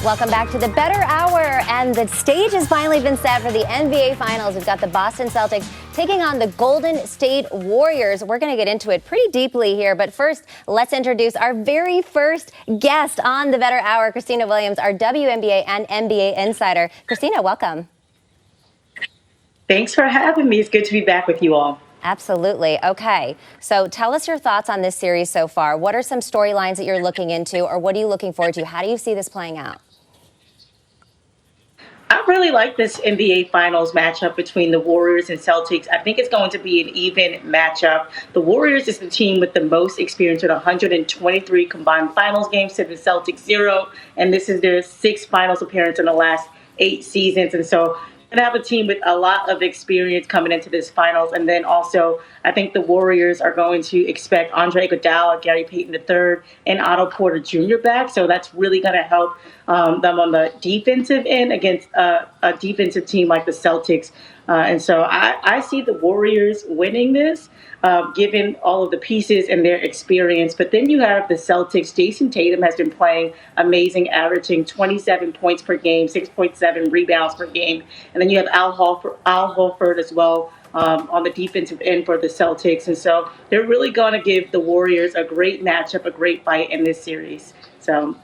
Welcome back to the Bettor Hour, and the stage has finally been set for the NBA Finals. We've got the Boston Celtics taking on the Golden State Warriors. We're going to get into it pretty deeply here, but first, let's introduce our very first guest on the Bettor Hour, Christina Williams, our WNBA and NBA insider. Christina, welcome. Thanks for having me. It's good to be back with you all. Absolutely. Okay. So tell us your thoughts on this series so far. What are some storylines that you're looking into, or what are you looking forward to? How do you see this playing out? I really like this NBA Finals matchup between the Warriors and Celtics. I think it's going to be an even matchup. The Warriors is the team with the most experience with 123 combined finals games to the Celtics 0, and this is their 6th finals appearance in the last 8 seasons. And so going to have a team with a lot of experience coming into this finals. And then also, I think the Warriors are going to expect Andre Iguodala, Gary Payton III, and Otto Porter Jr. back. So that's really going to help them on the defensive end against a defensive team like the Celtics. And so I see the Warriors winning this, given all of the pieces and their experience. But then you have the Celtics. Jayson Tatum has been playing amazing, averaging 27 points per game, 6.7 rebounds per game. And then you have Al Horford as well on the defensive end for the Celtics. And so they're really going to give the Warriors a great matchup, a great fight in this series. So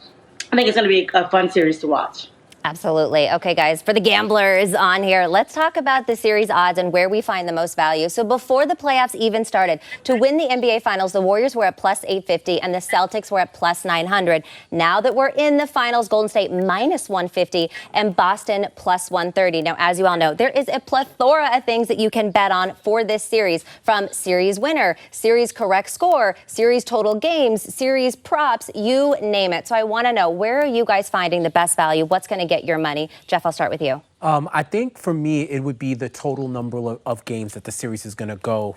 I think it's going to be a fun series to watch. Absolutely. Okay, guys, for the gamblers on here, let's talk about the series odds and where we find the most value. So before the playoffs even started, to win the NBA Finals, the Warriors were at plus 850 and the Celtics were at plus 900. Now that we're in the finals, Golden State minus 150 and Boston plus 130. Now, as you all know, there is a plethora of things that you can bet on for this series, from series winner, series correct score, series total games, series props, you name it. So I want to know, where are you guys finding the best value? What's going to get your money? Jeff, I'll start with you. I think for me, it would be the total number of games that the series is going to go.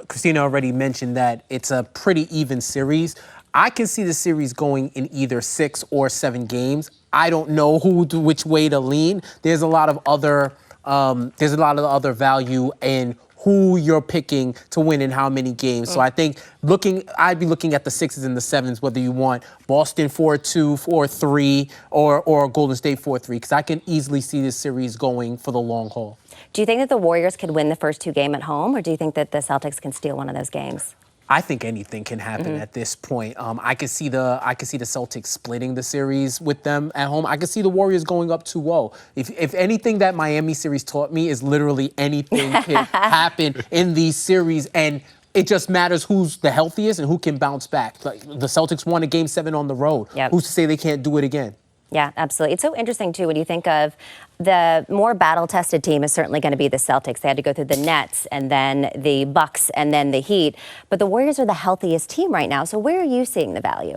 Christina already mentioned that it's a pretty even series. I can see the series going in either 6 or 7 games. I don't know which way to lean. There's a lot of other value in who you're picking to win in how many games. So I think I'd be looking at the 6s and the 7s, whether you want Boston 4-2, 4-3, or Golden State 4-3, because I can easily see this series going for the long haul. Do you think that the Warriors could win the first 2 games at home, or do you think that the Celtics can steal one of those games? I think anything can happen at this point. I could see the Celtics splitting the series with them at home. I could see the Warriors going up 2-0. If anything that Miami series taught me is literally anything can happen in these series, and it just matters who's the healthiest and who can bounce back. Like the Celtics won a Game 7 on the road. Yep. Who's to say they can't do it again? Yeah, absolutely. It's so interesting, too, when you think of the more battle-tested team is certainly going to be the Celtics. They had to go through the Nets and then the Bucks and then the Heat. But the Warriors are the healthiest team right now. So where are you seeing the value?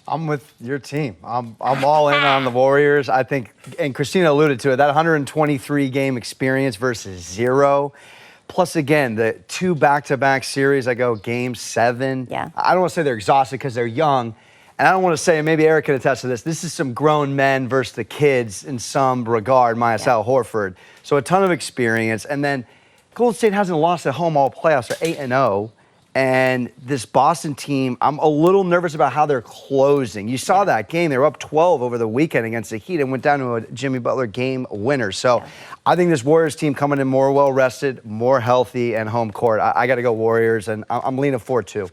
I'm with your team. I'm all in on the Warriors. I think, and Christina alluded to it, that 123-game experience versus 0. Plus, again, the 2 back-to-back series, I go Game 7. Yeah. I don't want to say they're exhausted because they're young. And I don't want to say, and maybe Eric could attest to this, this is some grown men versus the kids in some regard, minus Al Horford. So a ton of experience. And then Golden State hasn't lost at home all playoffs. They're 8-0. And this Boston team, I'm a little nervous about how they're closing. You saw that game. They were up 12 over the weekend against the Heat and went down to a Jimmy Butler game winner. So I think this Warriors team coming in more well-rested, more healthy, and home court. I got to go Warriors, and I'm leaning 4-2.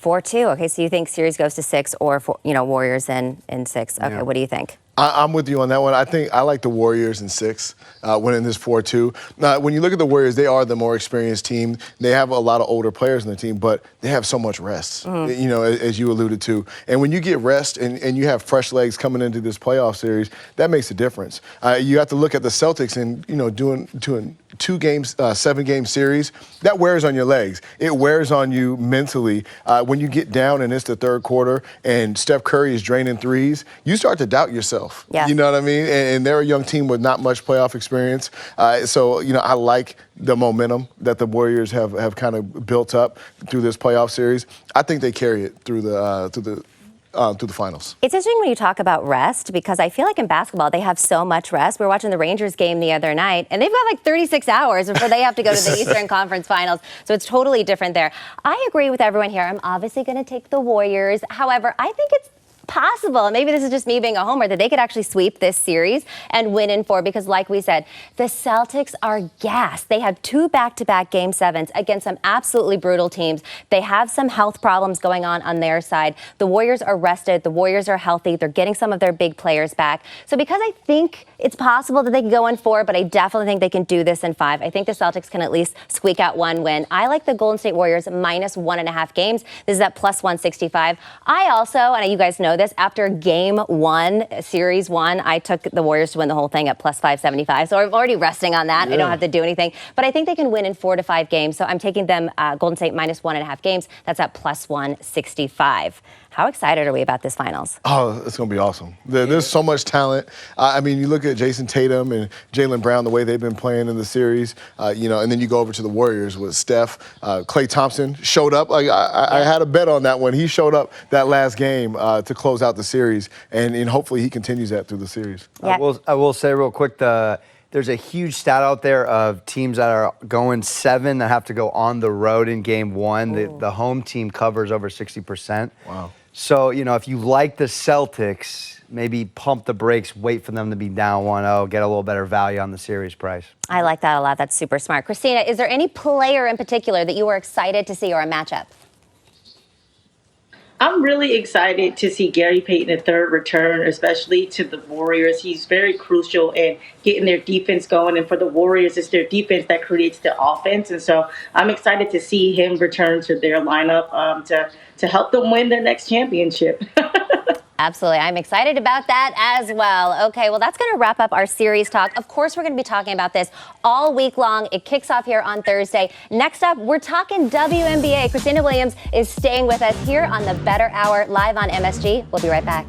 4-2. Okay, so you think series goes to 6 or, Warriors in 6. Okay, Yeah. What do you think? I'm with you on that one. I think I like the Warriors in 6, winning this 4-2. Now, when you look at the Warriors, they are the more experienced team. They have a lot of older players in the team, but they have so much rest, as you alluded to. And when you get rest and you have fresh legs coming into this playoff series, that makes a difference. You have to look at the Celtics and, doing 2 games, 7-game series, that wears on your legs. It wears on you mentally. When you get down and it's the third quarter and Steph Curry is draining threes, you start to doubt yourself. Yeah. You know what I mean? And they're a young team with not much playoff experience. So I like the momentum that the Warriors have kind of built up through this playoff series. I think they carry it through the finals. It's interesting when you talk about rest, because I feel like in basketball, they have so much rest. We were watching the Rangers game the other night, and they've got like 36 hours before they have to go to the Eastern Conference Finals. So it's totally different there. I agree with everyone here. I'm obviously going to take the Warriors. However, I think it's possible, maybe this is just me being a homer, that they could actually sweep this series and win in 4 because, like we said, the Celtics are gassed. They have 2 back-to-back Game 7s against some absolutely brutal teams. They have some health problems going on their side. The Warriors are rested. The Warriors are healthy. They're getting some of their big players back. So because I think it's possible that they can go in 4, but I definitely think they can do this in 5. I think the Celtics can at least squeak out 1 win. I like the Golden State Warriors minus 1.5 games. This is at plus 165. I also, and you guys know this, after Game 1, Series 1, I took the Warriors to win the whole thing at plus 575. So I'm already resting on that. I don't have to do anything. But I think they can win in 4 to 5 games. So I'm taking them Golden State minus 1.5 games. That's at plus 165. How excited are we about this finals? Oh, it's going to be awesome. There's so much talent. I mean, you look at Jayson Tatum and Jaylen Brown, the way they've been playing in the series, and then you go over to the Warriors with Steph. Klay Thompson showed up. I had a bet on that one. He showed up that last game to close out the series, and hopefully he continues that through the series. Yeah. I will say real quick, there's a huge stat out there of teams that are going 7 that have to go on the road in Game 1. The home team covers over 60%. Wow. So, if you like the Celtics, maybe pump the brakes, wait for them to be down 1-0, get a little better value on the series price. I like that a lot. That's super smart. Christina, is there any player in particular that you were excited to see or a matchup? I'm really excited to see Gary Payton III return, especially to the Warriors. He's very crucial in getting their defense going. And for the Warriors, it's their defense that creates the offense. And so I'm excited to see him return to their lineup to help them win their next championship. Absolutely. I'm excited about that as well. Okay, well, that's going to wrap up our series talk. Of course, we're going to be talking about this all week long. It kicks off here on Thursday. Next up, we're talking WNBA. Christina Williams is staying with us here on the Bettor Hour live on MSG. We'll be right back.